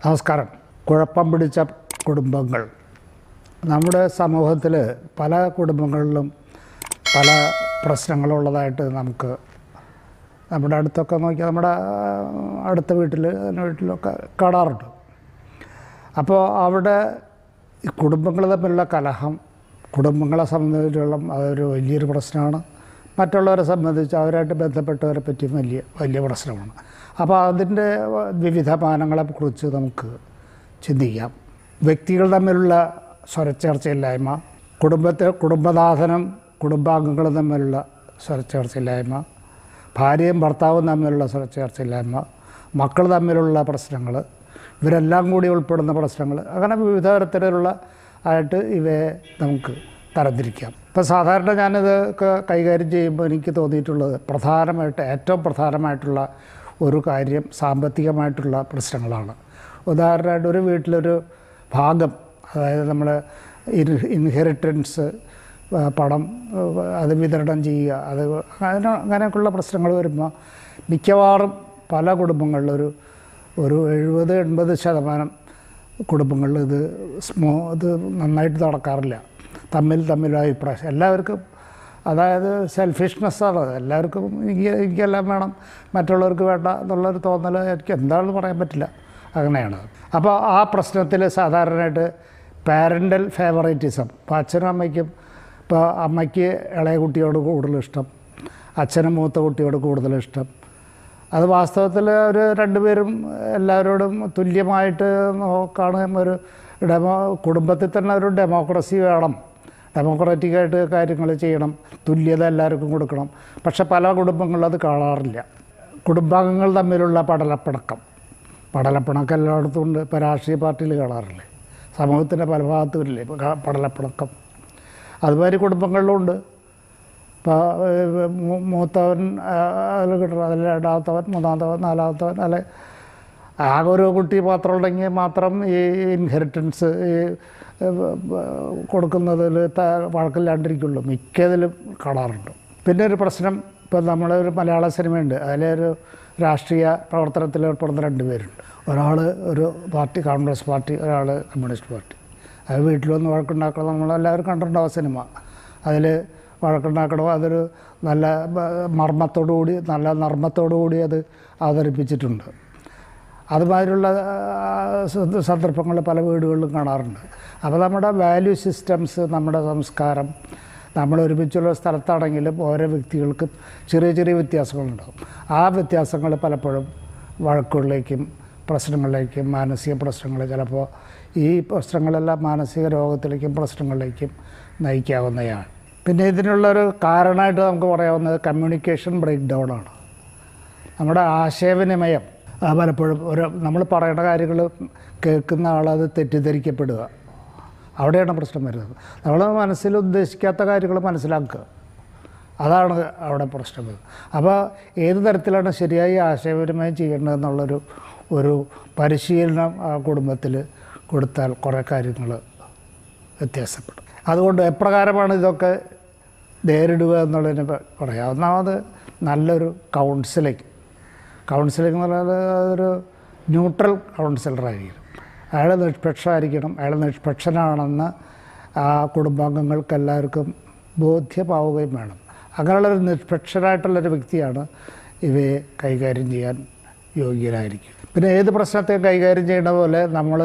നമസ്കാരം. കുഴപ്പം പിടിച്ച കുടുംബങ്ങൾ. നമ്മുടെ സമൂഹത്തിൽ പല കുടുംബങ്ങളിലും പല പ്രശ്നങ്ങളുള്ളതായിട്ട് നമുക്ക് നമ്മുടെ അടുത്തൊക്കെ നോക്കിയാൽ നമ്മുടെ അടുത്ത വീട്ടിലൊക്കെ കാണാറുണ്ട്. അപ്പോൾ അവിടെ ഈ കുടുംബങ്ങൾ തമ്മിലുള്ള കലഹം കുടുംബങ്ങളെ സംബന്ധിച്ചിടത്തോളം അതൊരു വലിയൊരു പ്രശ്നമാണ്. മറ്റുള്ളവരെ സംബന്ധിച്ച് അവരായിട്ട് ബന്ധപ്പെട്ടവരെ പറ്റിയും വലിയ പ്രശ്നമാണ്. അപ്പോൾ അതിൻ്റെ വിവിധ മാനങ്ങളെക്കുറിച്ച് നമുക്ക് ചിന്തിക്കാം. വ്യക്തികൾ തമ്മിലുള്ള സ്വരച്ചേർച്ചയില്ലായ്മ, കുടുംബനാഥനും കുടുംബാംഗങ്ങളും തമ്മിലുള്ള സ്വരച്ചേർച്ചയില്ലായ്മ, ഭാര്യയും ഭർത്താവും തമ്മിലുള്ള സ്വരച്ചേർച്ചയില്ലായ്മ, മക്കൾ തമ്മിലുള്ള പ്രശ്നങ്ങൾ, ഇവരെല്ലാം കൂടി ഉൾപ്പെടുന്ന പ്രശ്നങ്ങൾ, അങ്ങനെ വിവിധ തരത്തിലുള്ള ആയിട്ട് ഇവയെ നമുക്ക് തരംതിരിക്കാം. ഇപ്പോൾ സാധാരണ ഞാനിതൊക്കെ കൈകാര്യം ചെയ്യുമ്പോൾ എനിക്ക് തോന്നിയിട്ടുള്ളത് ഏറ്റവും പ്രധാനമായിട്ടുള്ള ഒരു കാര്യം സാമ്പത്തികമായിട്ടുള്ള പ്രശ്നങ്ങളാണ്. ഉദാഹരണമായിട്ട് ഒരു വീട്ടിലൊരു ഭാഗം, അതായത് നമ്മൾ ഇൻഹെറിറ്റൻസ് പണം അത് വിതരണം ചെയ്യുക, അങ്ങനെയൊക്കെയുള്ള പ്രശ്നങ്ങൾ വരുമ്പോൾ മിക്കവാറും പല കുടുംബങ്ങളിലും ഒരു 70-80% കുടുംബങ്ങളിൽ ഇത് നന്നായിട്ട് നടക്കാറില്ല. തമ്മിൽ അഭിപ്രായം എല്ലാവർക്കും, അതായത് സെൽഫിഷ്നെസ്സാണ്. എല്ലാവർക്കും എനിക്കെല്ലാം വേണം, മറ്റുള്ളവർക്ക് വേണ്ട എന്നുള്ളൊരു തോന്നൽ എനിക്ക് എന്താണെന്ന് പറയാൻ പറ്റില്ല. അങ്ങനെയാണ്. അപ്പോൾ ആ പ്രശ്നത്തിൽ സാധാരണയായിട്ട് പാരൻ്റൽ ഫേവറേറ്റിസം, ഇപ്പോൾ അച്ഛനും അമ്മയ്ക്കും, ഇപ്പോൾ അമ്മയ്ക്ക് ഇളയ കുട്ടിയോട് കൂടുതൽ ഇഷ്ടം, അച്ഛനും മൂത്ത കുട്ടിയോട് കൂടുതൽ ഇഷ്ടം. അത് വാസ്തവത്തിൽ ഒരു രണ്ടുപേരും എല്ലാവരോടും തുല്യമായിട്ട് നോക്കുകയാണ്. കുടുംബത്തിൽ തന്നെ ഒരു ഡെമോക്രസി വേണം, ഡെമോക്രാറ്റിക്കായിട്ട് കാര്യങ്ങൾ ചെയ്യണം, തുല്യത എല്ലാവർക്കും കൊടുക്കണം. പക്ഷെ പല കുടുംബങ്ങളിലും അത് കാണാറില്ല. കുടുംബാംഗങ്ങൾ തമ്മിലുള്ള പടലപ്പിണക്കം എല്ലായിടത്തും ഉണ്ട്. ഇപ്പോൾ രാഷ്ട്രീയ പാർട്ടിയിൽ കാണാറില്ലേ, സമൂഹത്തിൻ്റെ പല ഭാഗത്തും ഇല്ലേ പടലപ്പിണക്കം. അതുമാതിരി കുടുംബങ്ങളിലുണ്ട്. ഇപ്പോൾ മൂത്തവൻ അതിൽ കിട്ടണം, അതിൽ രണ്ടാമത്തവൻ, മൂന്നാമത്തവൻ, നാലാമത്തവൻ, അല്ലെ ആകെ ഒരു കുട്ടി മാത്രം ഉണ്ടെങ്കിൽ മാത്രം ഈ ഇൻഹെറിറ്റൻസ് കൊടുക്കുന്നതിൽ വഴക്കില്ലാണ്ടിരിക്കുള്ളൂ. മിക്കതിലും കാണാറുണ്ട്. പിന്നെ ഒരു പ്രശ്നം, ഇപ്പോൾ നമ്മളൊരു മലയാള സിനിമയുണ്ട്, അതിലൊരു രാഷ്ട്രീയ പ്രവർത്തനത്തിൽ ഏർപ്പെടുന്ന 2 പേരുണ്ട്. ഒരാൾ ഒരു പാർട്ടി, കോൺഗ്രസ് പാർട്ടി, ഒരാൾ കമ്മ്യൂണിസ്റ്റ് പാർട്ടി. അത് വീട്ടിൽ വന്ന് വഴക്കുണ്ടാക്കണം. നമ്മളെല്ലാവരും കണ്ടിട്ടുണ്ടാവും സിനിമ. അതിൽ വഴക്കുണ്ടാക്കണം. അതൊരു നല്ല നർമ്മത്തോടുകൂടി അത് അവതരിപ്പിച്ചിട്ടുണ്ട്. അതുമാതിരിയുള്ള സന്ദർഭങ്ങൾ പല വീടുകളിലും കാണാറുണ്ട്. അപ്പോൾ നമ്മുടെ വാല്യൂ സിസ്റ്റംസ്, നമ്മുടെ സംസ്കാരം, നമ്മൾ ഒരുമിച്ചുള്ള സ്ഥലത്താണെങ്കിലും ഓരോ വ്യക്തികൾക്കും ചെറിയ വ്യത്യാസങ്ങളുണ്ടാകും. ആ വ്യത്യാസങ്ങൾ പലപ്പോഴും വഴക്കുകളിലേക്കും പ്രശ്നങ്ങളിലേക്കും മാനസിക പ്രശ്നങ്ങൾ, ചിലപ്പോൾ ഈ പ്രശ്നങ്ങളെല്ലാം മാനസിക രോഗത്തിലേക്കും പ്രശ്നങ്ങളിലേക്കും നയിക്കാവുന്നതാണ്. പിന്നെ ഇതിനുള്ളൊരു കാരണമായിട്ട് നമുക്ക് പറയാവുന്നത് കമ്മ്യൂണിക്കേഷൻ ബ്രേക്ക് ഡൗണാണ്. നമ്മുടെ ആശയവിനിമയം പലപ്പോഴും നമ്മൾ പറയുന്ന കാര്യങ്ങൾ കേൾക്കുന്ന ആളത് തെറ്റിദ്ധരിക്കപ്പെടുക, അവിടെയാണ് പ്രശ്നം വരുന്നത്. നമ്മൾ മനസ്സിൽ ഉദ്ദേശിക്കാത്ത കാര്യങ്ങൾ മനസ്സിലാക്കുക, അതാണ് അവിടെ പ്രശ്നം വരുന്നത്. അപ്പോൾ ഏത് തരത്തിലാണ് ശരിയായി ആശയവിനിമയം ചെയ്യേണ്ടതെന്നുള്ളൊരു പരിശീലനം ആ കുടുംബത്തിൽ കൊടുത്താൽ കുറേ കാര്യങ്ങൾ വ്യത്യാസപ്പെടും. അതുകൊണ്ട് എപ്രകാരമാണ് ഇതൊക്കെ നേരിടുക എന്നുള്ളതിന് പറയാം. ഒന്നാമത് നല്ലൊരു കൗൺസിലിംഗ് എന്ന് പറഞ്ഞാൽ അതൊരു ന്യൂട്രൽ കൗൺസിലറായിരിക്കണം. അയാൾ നിഷ്പക്ഷമായിരിക്കണം. അയാൾ നിഷ്പക്ഷനാണെന്ന് ആ കുടുംബാംഗങ്ങൾക്ക് എല്ലാവർക്കും ബോധ്യമാവുകയും വേണം. അങ്ങനെയുള്ളൊരു നിഷ്പക്ഷനായിട്ടുള്ളൊരു വ്യക്തിയാണ് ഇവയെ കൈകാര്യം ചെയ്യാൻ യോഗ്യനായിരിക്കും. പിന്നെ ഏത് പ്രശ്നത്തെയും കൈകാര്യം ചെയ്യുന്ന പോലെ നമ്മൾ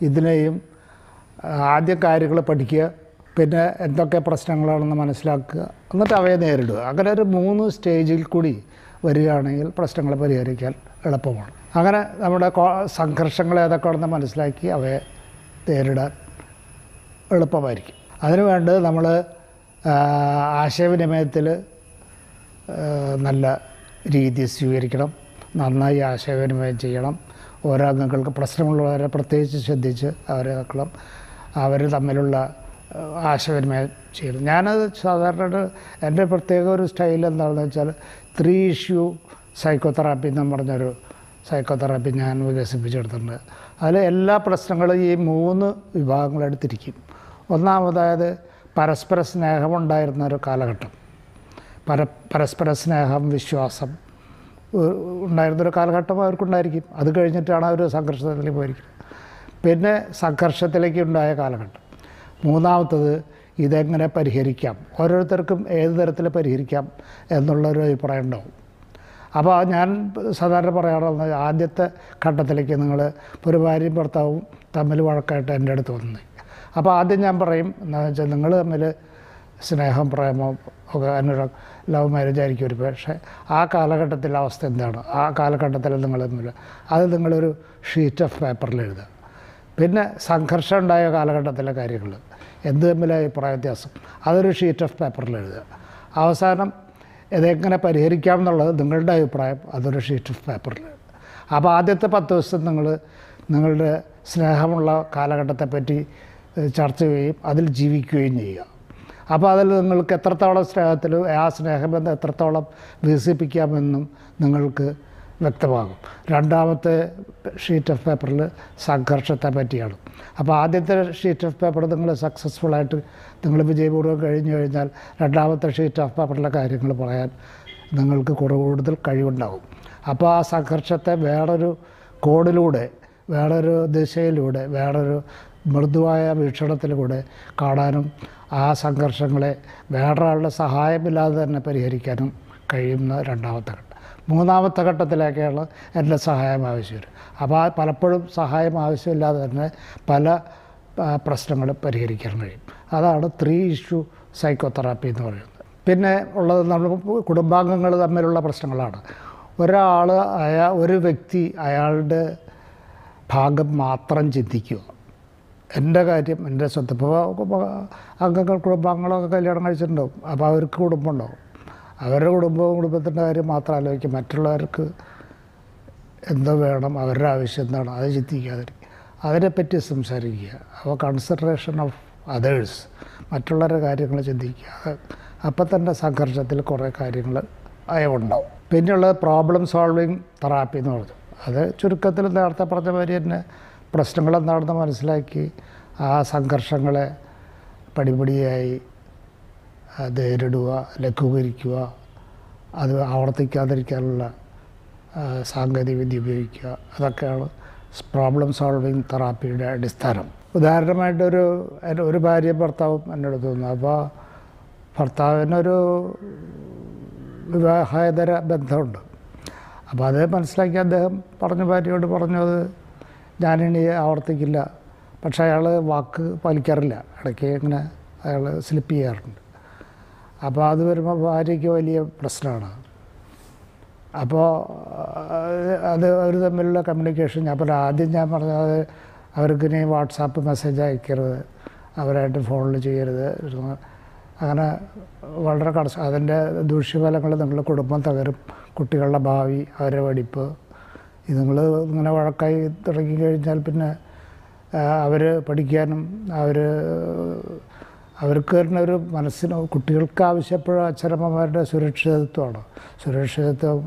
ഇതിനെയും ആദ്യം കാര്യങ്ങൾ പഠിക്കുക, പിന്നെ എന്തൊക്കെ പ്രശ്നങ്ങളാണെന്ന് മനസ്സിലാക്കുക, എന്നിട്ട് അവയെ നേരിടുക. അങ്ങനെ ഒരു 3 സ്റ്റേജിൽ കൂടി വരികയാണെങ്കിൽ പ്രശ്നങ്ങൾ പരിഹരിക്കാൻ എളുപ്പമാണ്. അങ്ങനെ നമ്മുടെ സംഘർഷങ്ങൾ ഏതൊക്കെയാണെന്ന് മനസ്സിലാക്കി അവയെ നേരിടാൻ എളുപ്പമായിരിക്കും. അതിനു വേണ്ടത് നമ്മൾ ആശയവിനിമയത്തിൽ നല്ല രീതി സ്വീകരിക്കണം, നന്നായി ആശയവിനിമയം ചെയ്യണം. ഓരോ അംഗങ്ങൾക്ക് പ്രശ്നമുള്ളവരെ പ്രത്യേകിച്ച് ശ്രദ്ധിച്ച് അവരെ നോക്കണം, അവർ തമ്മിലുള്ള ആശയവിനിമയം ചെയ്യണം. ഞാനത് സാധാരണ എൻ്റെ പ്രത്യേക ഒരു സ്റ്റൈൽ എന്താണെന്ന് വെച്ചാൽ 3 ഇഷ്യൂ സൈക്കോതെറാപ്പി എന്ന് പറഞ്ഞൊരു സൈക്കോതെറാപ്പി ഞാൻ വികസിപ്പിച്ചെടുത്തിട്ടുണ്ട്. അതിൽ എല്ലാ പ്രശ്നങ്ങളും ഈ 3 വിഭാഗങ്ങളെടുത്തിരിക്കും. ഒന്നാമതായത് പരസ്പര സ്നേഹമുണ്ടായിരുന്ന ഒരു കാലഘട്ടം, പരസ്പര സ്നേഹം, വിശ്വാസം ഉണ്ടായിരുന്നൊരു കാലഘട്ടം അവർക്കുണ്ടായിരിക്കും. അത് കഴിഞ്ഞിട്ടാണ് അവർ സംഘർഷത്തിൽ പോയിരിക്കുന്നത്. പിന്നെ സംഘർഷത്തിലേക്ക് ഉണ്ടായ കാലഘട്ടം. മൂന്നാമത്തത് ഇതെങ്ങനെ പരിഹരിക്കാം, ഓരോരുത്തർക്കും ഏത് തരത്തിൽ പരിഹരിക്കാം എന്നുള്ളൊരു അഭിപ്രായം ഉണ്ടാവും. അപ്പോൾ ഞാൻ സാധാരണ പറയാറുള്ളത്, ആദ്യത്തെ ഘട്ടത്തിലേക്ക് നിങ്ങൾ ഒരു ഭാര്യയും ഭർത്താവും തമ്മിൽ വഴക്കായിട്ട് എൻ്റെ അടുത്ത് വന്നു. അപ്പോൾ ആദ്യം ഞാൻ പറയും, എന്താണെന്ന് വെച്ചാൽ നിങ്ങൾ തമ്മിൽ സ്നേഹം, പ്രേമം ഒക്കെ അനുരാഗ്, ലവ് മാരേജ് ആയിരിക്കും ഒരു പക്ഷേ ആ കാലഘട്ടത്തിലെ അവസ്ഥ എന്താണ്, ആ കാലഘട്ടത്തിൽ നിങ്ങൾ തമ്മിൽ അത് നിങ്ങളൊരു ഷീറ്റ് ഓഫ് പേപ്പറിൽ എഴുതുക. പിന്നെ സംഘർഷം ഉണ്ടായ കാലഘട്ടത്തിലെ കാര്യങ്ങൾ, എന്ത് തമ്മിലെ അഭിപ്രായ വ്യത്യാസം, അതൊരു ഷീറ്റ് ഓഫ് പേപ്പറിൽ എഴുതുക. അവസാനം ഇതെങ്ങനെ പരിഹരിക്കാം എന്നുള്ളത് നിങ്ങളുടെ അഭിപ്രായം, അതൊരു ഷീറ്റ് ഓഫ് പേപ്പറിൽ. അപ്പോൾ ആദ്യത്തെ 10 ദിവസം നിങ്ങളുടെ സ്നേഹമുള്ള കാലഘട്ടത്തെപ്പറ്റി ചർച്ച ചെയ്യുകയും അതിൽ ജീവിക്കുകയും ചെയ്യുക. അപ്പോൾ അതിൽ നിങ്ങൾക്ക് എത്രത്തോളം സ്നേഹത്തിൽ ആ സ്നേഹബന്ധം എത്രത്തോളം വികസിപ്പിക്കാമെന്നും നിങ്ങൾക്ക് വ്യക്തമാകും. രണ്ടാമത്തെ ഷീറ്റ് ഓഫ് പേപ്പറിൽ സംഘർഷത്തെ പറ്റിയാണ്. അപ്പോൾ ആദ്യത്തെ ഷീറ്റ് ഓഫ് പേപ്പർ നിങ്ങൾ സക്സസ്ഫുള്ളായിട്ട് നിങ്ങൾ വിജയപൂർവ്വം കഴിഞ്ഞു കഴിഞ്ഞാൽ രണ്ടാമത്തെ ഷീറ്റ് ഓഫ് പേപ്പറിലെ കാര്യങ്ങൾ പറയാൻ നിങ്ങൾക്ക് കൂടുതൽ കഴിവുണ്ടാകും. അപ്പോൾ ആ സംഘർഷത്തെ വേറൊരു കോഡിലൂടെ, വേറൊരു ദിശയിലൂടെ, വേറൊരു മൃദുവായ വീക്ഷണത്തിലൂടെ കാണാനും ആ സംഘർഷങ്ങളെ വേറൊരാളുടെ സഹായമില്ലാതെ തന്നെ പരിഹരിക്കാനും കഴിയുന്ന രണ്ടാമത്തെ ഘട്ടം. മൂന്നാമത്തെ ഘട്ടത്തിലേക്കാണ് എൻ്റെ സഹായം ആവശ്യം വരും. അപ്പോൾ പലപ്പോഴും സഹായം ആവശ്യമില്ലാതെ തന്നെ പല പ്രശ്നങ്ങളും പരിഹരിക്കാൻ കഴിയും. അതാണ് 3 ഇഷ്യൂ സൈക്കോതെറാപ്പി എന്ന് പറയുന്നത്. പിന്നെ ഉള്ളത് നമ്മൾ കുടുംബാംഗങ്ങൾ തമ്മിലുള്ള പ്രശ്നങ്ങളാണ്. ഒരു വ്യക്തി അയാളുടെ ഭാഗം മാത്രം ചിന്തിക്കുക, എൻ്റെ കാര്യം, എൻ്റെ സ്വത്ത്. ഇപ്പോൾ കുടുംബാംഗങ്ങളൊക്കെ കല്യാണം കഴിച്ചിട്ടുണ്ടാവും. അപ്പോൾ അവർക്ക് കുടുംബമുണ്ടാവും. അവരുടെ കുടുംബത്തിൻ്റെ കാര്യം മാത്രം ആലോചിക്കും. മറ്റുള്ളവർക്ക് എന്തോ വേണം, അവരുടെ ആവശ്യം എന്താണ്, അത് ചിന്തിക്കാതിരിക്കുക, അതിനെപ്പറ്റി സംസാരിക്കുക. അപ്പോൾ കൺസിഡറേഷൻ ഓഫ് അതേഴ്സ്, മറ്റുള്ളവരുടെ കാര്യങ്ങൾ ചിന്തിക്കുക. അപ്പം തന്നെ സംഘർഷത്തിൽ കുറേ കാര്യങ്ങൾ ഉണ്ടാവും. പിന്നെയുള്ളത് പ്രോബ്ലം സോൾവിങ് തെറാപ്പി എന്ന് പറഞ്ഞു. അത് ചുരുക്കത്തിൽ നേരത്തെ പറഞ്ഞ മാതിരി തന്നെ പ്രശ്നങ്ങളെന്താണെന്ന് മനസ്സിലാക്കി ആ സംഘർഷങ്ങളെ പടിപടിയായി നേരിടുക, ലഘൂകരിക്കുക, അത് ആവർത്തിക്കാതിരിക്കാനുള്ള സാങ്കേതികവിദ്യ ഉപയോഗിക്കുക. അതൊക്കെയാണ് പ്രോബ്ലം സോൾവിങ് തെറാപ്പിയുടെ അടിസ്ഥാനം. ഉദാഹരണമായിട്ടൊരു ഭാര്യയും ഭർത്താവും എന്നോട് തോന്നുന്നു. അപ്പോൾ ഭർത്താവിനൊരു വിവാഹേതര ബന്ധമുണ്ട്. അപ്പോൾ അത് മനസ്സിലാക്കി അദ്ദേഹം ഭാര്യയോട് പറഞ്ഞു, അത് ഞാനിനി ആവർത്തിക്കില്ല. പക്ഷേ അയാൾ വാക്ക് പാലിക്കാറില്ല, ഇടയ്ക്ക് ഇങ്ങനെ അയാൾ സ്ലിപ്പ് ചെയ്യാറുണ്ട്. അപ്പോൾ അത് വരുമ്പോൾ ഭാര്യയ്ക്ക് വലിയ പ്രശ്നമാണ്. അപ്പോൾ അവർ തമ്മിലുള്ള കമ്മ്യൂണിക്കേഷൻ അപ്പോൾ ആദ്യം ഞാൻ പറഞ്ഞത്, അവർക്കിനി വാട്സാപ്പ് മെസ്സേജ് അയക്കരുത്, അവരായിട്ട് ഫോണിൽ ചെയ്യരുത്. അങ്ങനെ വളരെ അതിൻ്റെ ദൂഷ്യഫലങ്ങൾ നിങ്ങളുടെ കുടുംബം തകരും, കുട്ടികളുടെ ഭാവി, അവരുടെ പഠിപ്പ്. ഇത് നിങ്ങൾ ഇങ്ങനെ വഴക്കായി തുടങ്ങിക്കഴിഞ്ഞാൽ പിന്നെ അവർ പഠിക്കാനും അവർക്ക് തന്നെ ഒരു മനസ്സിന്, കുട്ടികൾക്ക് ആവശ്യപ്പെടുക അച്ഛനമ്മമാരുടെ സുരക്ഷിതത്വമാണ്. സുരക്ഷിതത്വം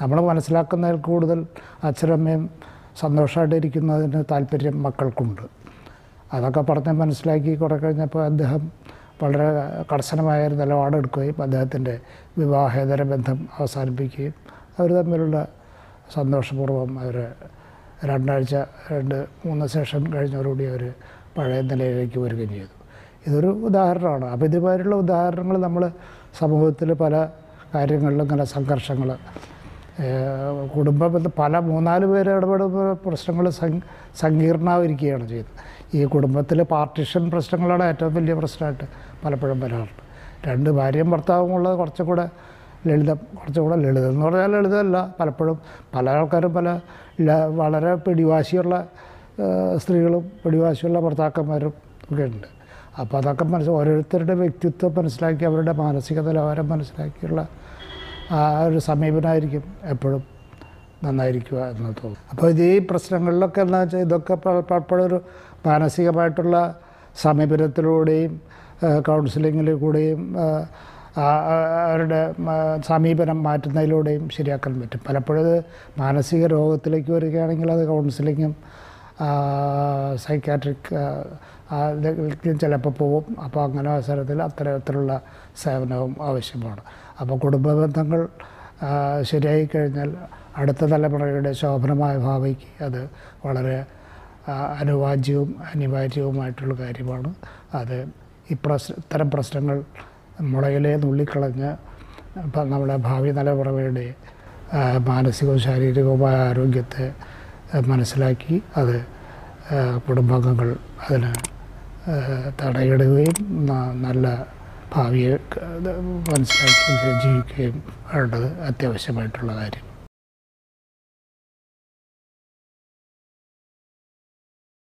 നമ്മൾ മനസ്സിലാക്കുന്നതിൽ കൂടുതൽ അച്ഛനമ്മയും സന്തോഷമായിട്ടിരിക്കുന്നതിന് താല്പര്യം മക്കൾക്കുണ്ട്. അതൊക്കെ പറഞ്ഞ് മനസ്സിലാക്കി കുറേ കഴിഞ്ഞപ്പോൾ അദ്ദേഹം വളരെ കർശനമായൊരു നിലപാടെടുക്കുകയും അദ്ദേഹത്തിൻ്റെ വിവാഹേതര ബന്ധം അവസാനിപ്പിക്കുകയും അവർ തമ്മിലുള്ള സന്തോഷപൂർവ്വം അവർ 2-3 സെഷൻ കഴിഞ്ഞതോടുകൂടി അവർ പഴയ നിലയിലേക്ക് വരികയും ചെയ്തു. ഇതൊരു ഉദാഹരണമാണ്. അപ്പോൾ ഇതുമാതിരിയുള്ള ഉദാഹരണങ്ങൾ നമ്മൾ സമൂഹത്തിൽ പല കാര്യങ്ങളിലും ഇങ്ങനെ സംഘർഷങ്ങൾ, കുടുംബബന്ധം, പല 3-4 പേര് ഇടപെടുന്ന പ്രശ്നങ്ങൾ സങ്കീർണമായിരിക്കുകയാണ് ചെയ്യുന്നത്. ഈ കുടുംബത്തിൽ പാർട്ടിഷൻ പ്രശ്നങ്ങളാണ് ഏറ്റവും വലിയ പ്രശ്നമായിട്ട് പലപ്പോഴും വരാറുണ്ട്. 2 ഭാര്യയും ഭർത്താവും ഉള്ളത് കുറച്ചുകൂടെ ലളിതം എന്ന് പറഞ്ഞാൽ ലളിതമല്ല. പലപ്പോഴും പല ആൾക്കാരും വളരെ പിടിവാശിയുള്ള സ്ത്രീകളും പിടിവാശിയുള്ള ഭർത്താക്കന്മാരും ഒക്കെ ഉണ്ട്. അപ്പോൾ അതൊക്കെ ഓരോരുത്തരുടെ വ്യക്തിത്വം മനസ്സിലാക്കി അവരുടെ മാനസിക നിലവാരം മനസ്സിലാക്കിയുള്ള ആ ഒരു സമീപനമായിരിക്കും എപ്പോഴും നന്നായിരിക്കുക എന്ന് തോന്നുന്നു. അപ്പോൾ ഈ പ്രശ്നങ്ങളിലൊക്കെ എന്താ വെച്ചാൽ ഇതൊക്കെ പലപ്പോഴൊരു മാനസികമായിട്ടുള്ള സമീപനത്തിലൂടെയും കൗൺസിലിങ്ങിലൂടെയും അവരുടെ സമീപനം മാറ്റുന്നതിലൂടെയും ശരിയാക്കാൻ പറ്റും. പലപ്പോഴും മാനസിക രോഗത്തിലേക്ക് വരികയാണെങ്കിൽ അത് കൗൺസിലിങ്ങും സൈക്കാട്രിക് ചിലപ്പോൾ പോവും. അപ്പോൾ അങ്ങനെ അവസരത്തിൽ അത്തരത്തിലുള്ള സേവനവും ആവശ്യമാണ്. അപ്പോൾ കുടുംബ ബന്ധങ്ങൾ ശരിയായി കഴിഞ്ഞാൽ അടുത്ത തലമുറയുടെ ശോഭനമായ ഭാവിക്ക് അത് വളരെ അനുവാജ്യവും അനിവാര്യവുമായിട്ടുള്ള കാര്യമാണ്. അത് ഇത്തരം പ്രശ്നങ്ങൾ മുളയിലെ നുള്ളിക്കളഞ്ഞ് ഇപ്പം നമ്മുടെ ഭാവി തലമുറയുടെ മാനസികവും ശാരീരികവുമായ ആരോഗ്യത്തെ മനസ്സിലാക്കി അത് കുടുംബാംഗങ്ങൾ അതിന് തടയിടുകയും നല്ല ഭാവിയെ മനസ്സിലാക്കി ജീവിക്കുകയും വേണ്ടത് അത്യാവശ്യമായിട്ടുള്ള കാര്യം.